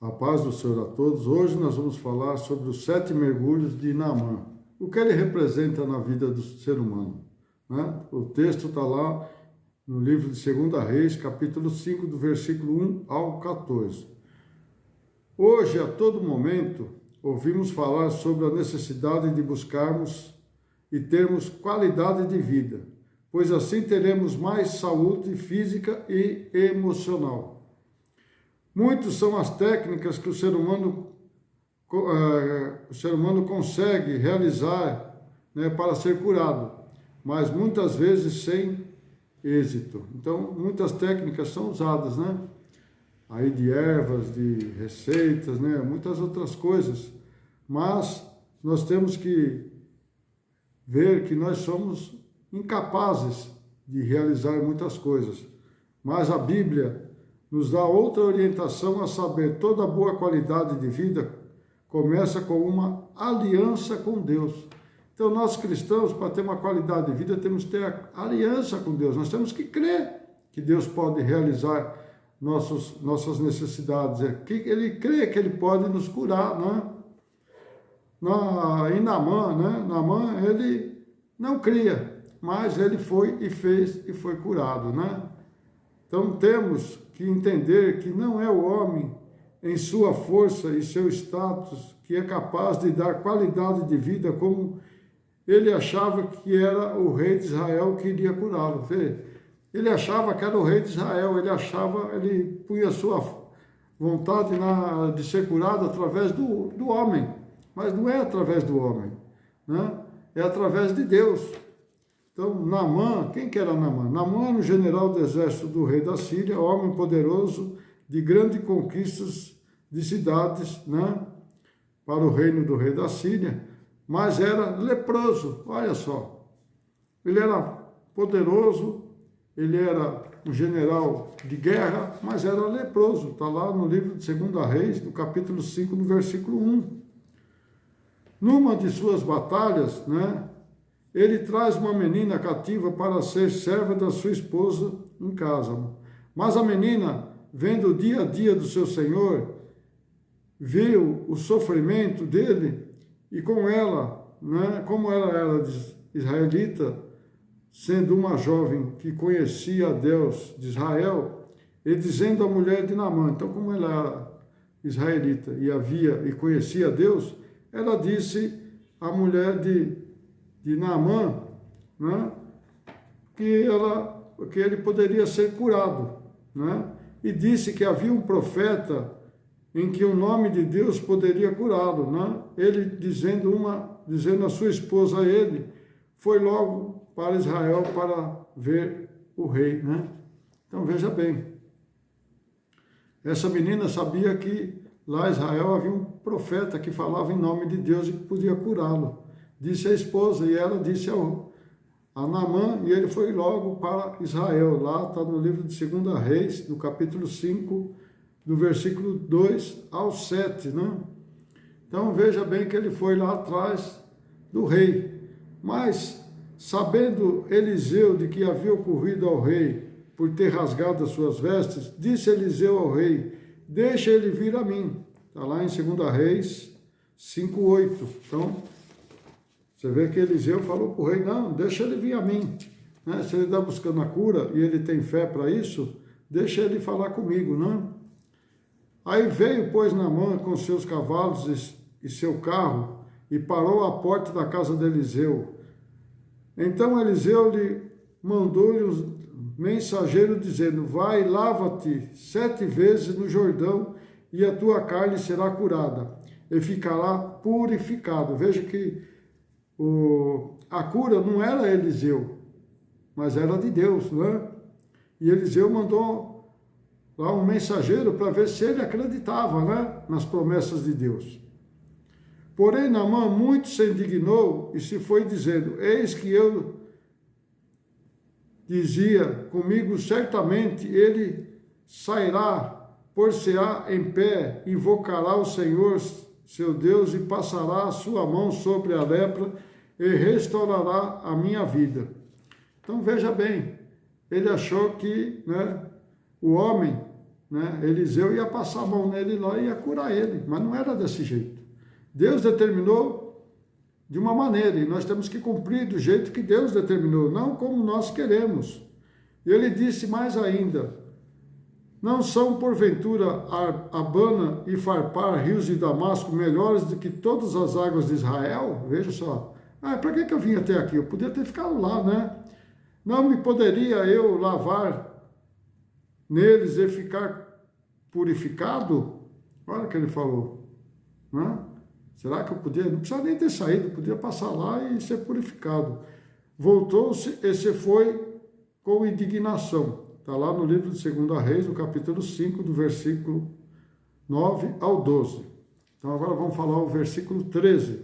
A paz do Senhor a todos. Hoje nós vamos falar sobre os 7 mergulhos de Naamã. O que ele representa na vida do ser humano, né? O texto está lá no livro de 2 Reis, capítulo 5, do versículo 1 ao 14. Hoje, a todo momento, ouvimos falar sobre a necessidade de buscarmos e termos qualidade de vida, pois assim teremos mais saúde física e emocional. Muitas são as técnicas que o ser humano consegue realizar, né, para ser curado, mas muitas vezes sem êxito. Então, muitas técnicas são usadas, né? Aí de ervas, de receitas, né? Muitas outras coisas. Mas nós temos que ver que nós somos incapazes de realizar muitas coisas. Mas a Bíblia nos dá outra orientação, a saber, toda boa qualidade de vida começa com uma aliança com Deus. Então, nós cristãos, para ter uma qualidade de vida, temos que ter aliança com Deus. Nós temos que crer que Deus pode realizar nossas necessidades. Ele crê que Ele pode nos curar, né? Em Naamã, né? Naamã, ele não cria, mas ele foi e fez e foi curado, né? Então, temos que entender que não é o homem, em sua força e seu status, que é capaz de dar qualidade de vida como ele achava que era o rei de Israel que iria curá-lo. Ele achava que era o rei de Israel, ele punha sua vontade de ser curado através do homem, mas não é através do homem, né? É através de Deus. Então, Naamã, quem que era Naamã? Naamã era um general do exército do rei da Síria, homem poderoso, de grandes conquistas de cidades, né, para o reino do rei da Síria, mas era leproso, olha só. Ele era poderoso, ele era um general de guerra, mas era leproso. Está lá no livro de 2 Reis, no capítulo 5, no versículo 1. Numa de suas batalhas, né, ele traz uma menina cativa para ser serva da sua esposa em casa. Mas a menina, vendo o dia a dia do seu senhor, viu o sofrimento dele e com ela, né, como ela era israelita, sendo uma jovem que conhecia a Deus de Israel, e dizendo à mulher de Naamã, então como ela era israelita e conhecia a Deus, ela disse à mulher de Naamã, né, que ele poderia ser curado, né? E disse que havia um profeta em que o nome de Deus poderia curá-lo, né? Ele dizendo a sua esposa a ele, foi logo para Israel para ver o rei, né? Então veja bem, essa menina sabia que lá em Israel havia um profeta que falava em nome de Deus e que podia curá-lo. Disse a esposa, e ela disse a Naamã, e ele foi logo para Israel. Lá está no livro de 2 Reis, no capítulo 5, do versículo 2 ao 7, né? Então veja bem que ele foi lá atrás do rei. Mas, sabendo Eliseu de que havia ocorrido ao rei por ter rasgado as suas vestes, disse Eliseu ao rei, deixa ele vir a mim. Está lá em 2 Reis 5:8. Então, você vê que Eliseu falou para o rei, não, deixa ele vir a mim, né? Se ele está buscando a cura e ele tem fé para isso, deixa ele falar comigo, né? Aí veio, pois, Naamã com seus cavalos e seu carro e parou à porta da casa de Eliseu. Então Eliseu mandou-lhe um mensageiro dizendo, vai, lava-te 7 vezes no Jordão e a tua carne será curada e ficará purificado. Veja que a cura não era Eliseu, mas era de Deus, não é? E Eliseu mandou lá um mensageiro para ver se ele acreditava, né, nas promessas de Deus. Porém, Naamã muito se indignou e se foi dizendo, eis que eu dizia comigo, certamente ele sairá, por-se-á em pé, invocará o Senhor, seu Deus, e passará a sua mão sobre a lepra e restaurará a minha vida. Então veja bem, ele achou que, né, o homem né, Eliseu ia passar a mão nele lá e ia curar ele, mas não era desse jeito. Deus determinou de uma maneira, e nós temos que cumprir do jeito que Deus determinou, não como nós queremos. E ele disse mais ainda: não são porventura Abana e Farpar, rios de Damasco, melhores do que todas as águas de Israel? Veja só. Para que eu vim até aqui? Eu podia ter ficado lá, né? Não me poderia eu lavar neles e ficar purificado? Olha o que ele falou, né? Será que eu podia? Não precisava nem ter saído, podia passar lá e ser purificado. Voltou-se e se foi com indignação. Está lá no livro de 2 Reis, no capítulo 5, do versículo 9 ao 12. Então agora vamos falar o versículo 13.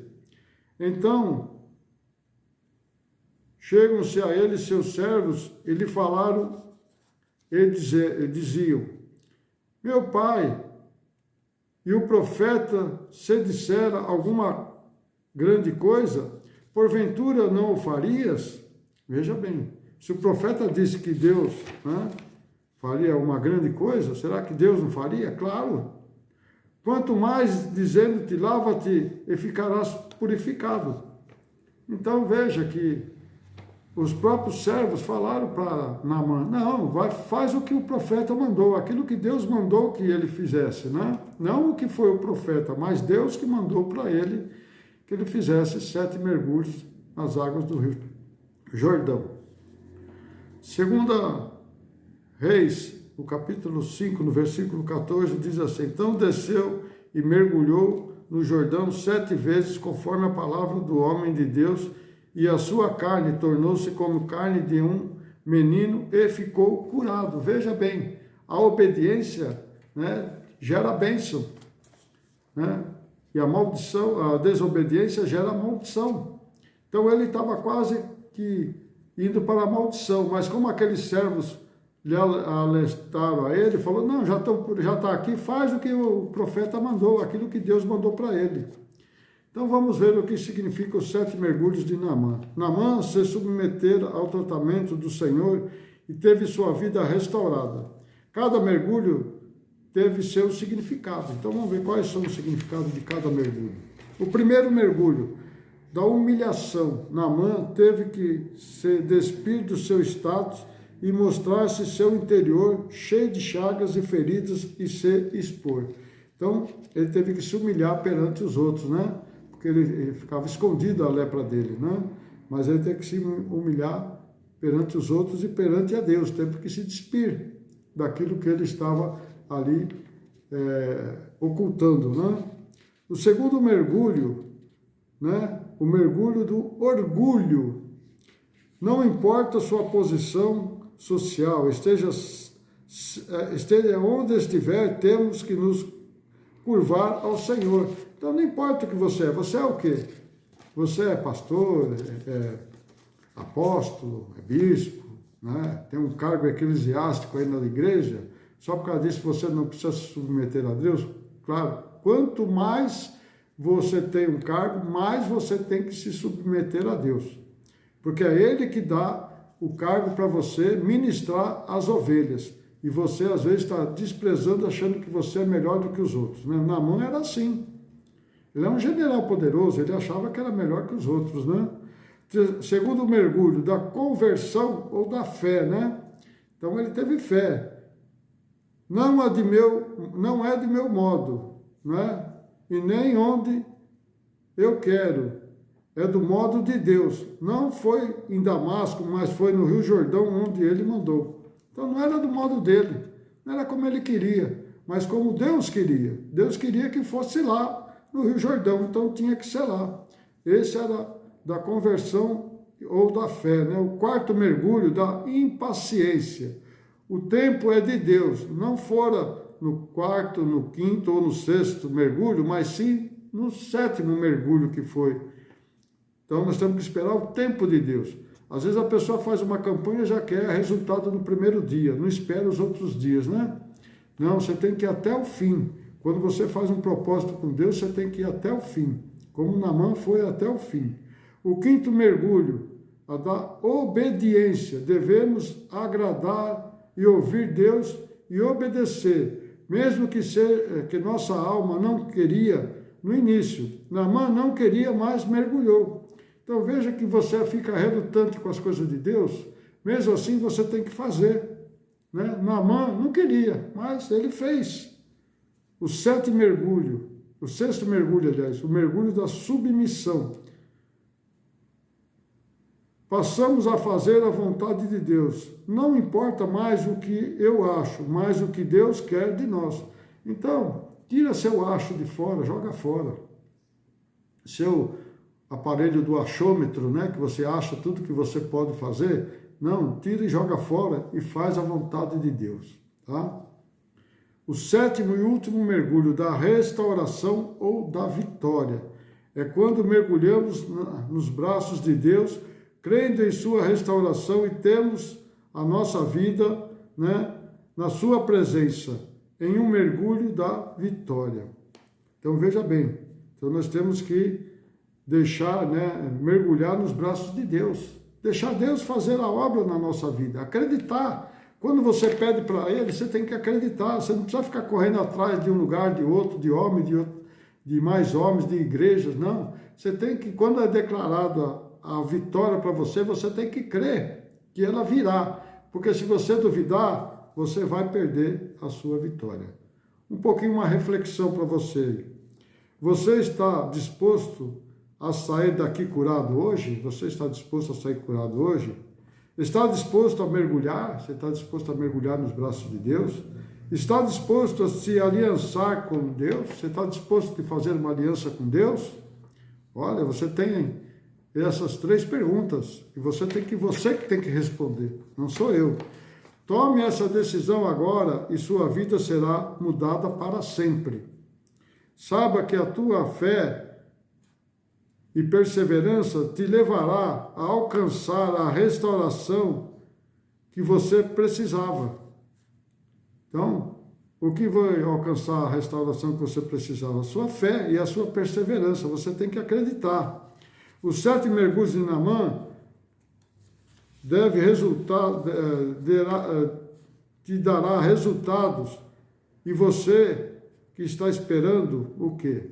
Então, chegam-se a ele seus servos e lhe falaram e diziam: meu pai, e o profeta se dissera alguma grande coisa, porventura não o farias? Veja bem, se o profeta disse que Deus, né, faria uma grande coisa, será que Deus não faria? Claro. Quanto mais dizendo-te, lava-te e ficarás purificado. Então veja que os próprios servos falaram para Naamã: não, faz o que o profeta mandou, aquilo que Deus mandou que ele fizesse, né? Não o que foi o profeta, mas Deus que mandou para ele que ele fizesse 7 mergulhos nas águas do rio Jordão. 2 Reis, no capítulo 5, no versículo 14, diz assim: então desceu e mergulhou no Jordão 7 vezes, conforme a palavra do homem de Deus, e a sua carne tornou-se como carne de um menino e ficou curado. Veja bem, a obediência, né, gera bênção, né? E a maldição, a desobediência gera maldição. Então ele estava quase que indo para a maldição, mas como aqueles servos lhe alertaram a ele, falou: não, já está aqui, faz o que o profeta mandou, aquilo que Deus mandou para ele. Então vamos ver o que significa os 7 mergulhos de Naamã. Naamã se submetera ao tratamento do Senhor e teve sua vida restaurada. Cada mergulho teve seu significado. Então vamos ver quais são os significados de cada mergulho. O primeiro mergulho, da humilhação. Naamã teve que se despir do seu status e mostrar-se seu interior cheio de chagas e feridas e se expor. Então ele teve que se humilhar perante os outros, né? Porque ele ficava escondido a lepra dele, né? Mas ele teve que se humilhar perante os outros e perante a Deus, teve que se despir daquilo que ele estava ali ocultando, né? O segundo mergulho, né? O mergulho do orgulho. Não importa a sua posição social, esteja onde estiver, temos que nos curvar ao Senhor. Então não importa o que você é o quê? Você é pastor, é apóstolo, é bispo, né? Tem um cargo eclesiástico aí na igreja, só por causa disso você não precisa se submeter a Deus? Claro, quanto mais você tem um cargo, mais você tem que se submeter a Deus, porque é Ele que dá o cargo para você ministrar as ovelhas, e você às vezes está desprezando, achando que você é melhor do que os outros, né? Naamã era assim, ele é um general poderoso, ele achava que era melhor que os outros, né? Segundo mergulho, da conversão ou da fé, né? Então ele teve fé, não é de meu modo, né? E nem onde eu quero, é do modo de Deus. Não foi em Damasco, mas foi no Rio Jordão onde ele mandou. Então não era do modo dele, não era como ele queria, mas como Deus queria. Deus queria que fosse lá no Rio Jordão, então tinha que ser lá. Esse era da conversão ou da fé, né? O quarto mergulho, da impaciência. O tempo é de Deus, não fora no quarto, no quinto ou no sexto mergulho, mas sim no 7º mergulho que foi. Então nós temos que esperar o tempo de Deus. Às vezes a pessoa faz uma campanha e já quer resultado no primeiro dia, não espera os outros dias, né? Não, você tem que ir até o fim. Quando você faz um propósito com Deus, você tem que ir até o fim, como Naamã foi até o fim. O 5º mergulho, a da obediência. Devemos agradar e ouvir Deus e obedecer, mesmo que nossa alma não queria no início. Naamã não queria, mas mergulhou. Então veja que você fica relutante com as coisas de Deus, mesmo assim você tem que fazer. Né? Naamã não queria, mas ele fez. O sexto mergulho, aliás, o mergulho da submissão. Passamos a fazer a vontade de Deus. Não importa mais o que eu acho, mas o que Deus quer de nós. Então, tira seu acho de fora, joga fora. Seu aparelho do achômetro, né, que você acha tudo que você pode fazer, não, tira e joga fora e faz a vontade de Deus, tá? O sétimo e último mergulho da restauração ou da vitória é quando mergulhamos nos braços de Deus, crendo em sua restauração e temos a nossa vida, né, na sua presença, em um mergulho da vitória. Então veja bem, então nós temos que deixar, né, mergulhar nos braços de Deus, deixar Deus fazer a obra na nossa vida, acreditar. Quando você pede para Ele, você tem que acreditar, você não precisa ficar correndo atrás de um lugar, de outro, de homem, de mais homens, de igrejas, não. Você tem que, quando é declarado a vitória para você, você tem que crer que ela virá, porque se você duvidar, você vai perder a sua vitória. Um pouquinho uma reflexão para você. Você está disposto a sair daqui curado hoje? Você está disposto a sair curado hoje? Está disposto a mergulhar? Você está disposto a mergulhar nos braços de Deus? Está disposto a se aliançar com Deus? Você está disposto a fazer uma aliança com Deus? Olha, você tem essas 3 perguntas e você que tem que responder, não sou eu. Tome essa decisão agora e sua vida será mudada para sempre. Saiba que a tua fé e perseverança te levará a alcançar a restauração que você precisava. Então, o que vai alcançar a restauração que você precisava? A sua fé e a sua perseverança. Você tem que acreditar. Os 7 mergulhos de Naamã te dará resultados. E você que está esperando o quê?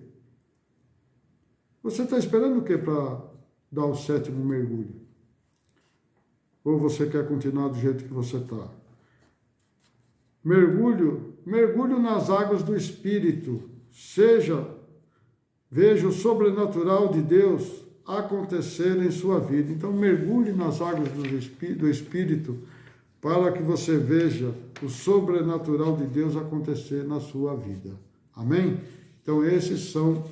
Você está esperando o quê para dar o 7º mergulho? Ou você quer continuar do jeito que você está? Mergulho nas águas do Espírito. Veja o sobrenatural de Deus acontecer em sua vida. Então, mergulhe nas águas do Espírito para que você veja o sobrenatural de Deus acontecer na sua vida. Amém? Então, esses são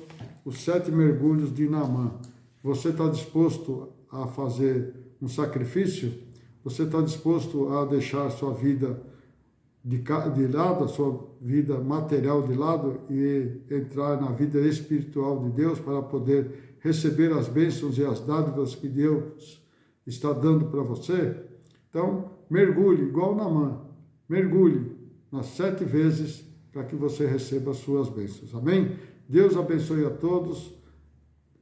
os 7 mergulhos de Naamã. Você está disposto a fazer um sacrifício? Você está disposto a deixar a sua vida de lado, a sua vida material de lado e entrar na vida espiritual de Deus para poder receber as bênçãos e as dádivas que Deus está dando para você? Então, mergulhe, igual Naamã. Mergulhe nas 7 vezes para que você receba as suas bênçãos. Amém? Deus abençoe a todos.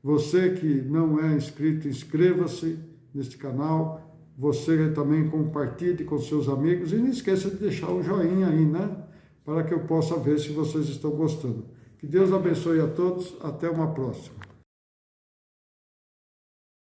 Você que não é inscrito, inscreva-se neste canal. Você também compartilhe com seus amigos. E não esqueça de deixar o joinha aí, né? Para que eu possa ver se vocês estão gostando. Que Deus abençoe a todos. Até uma próxima.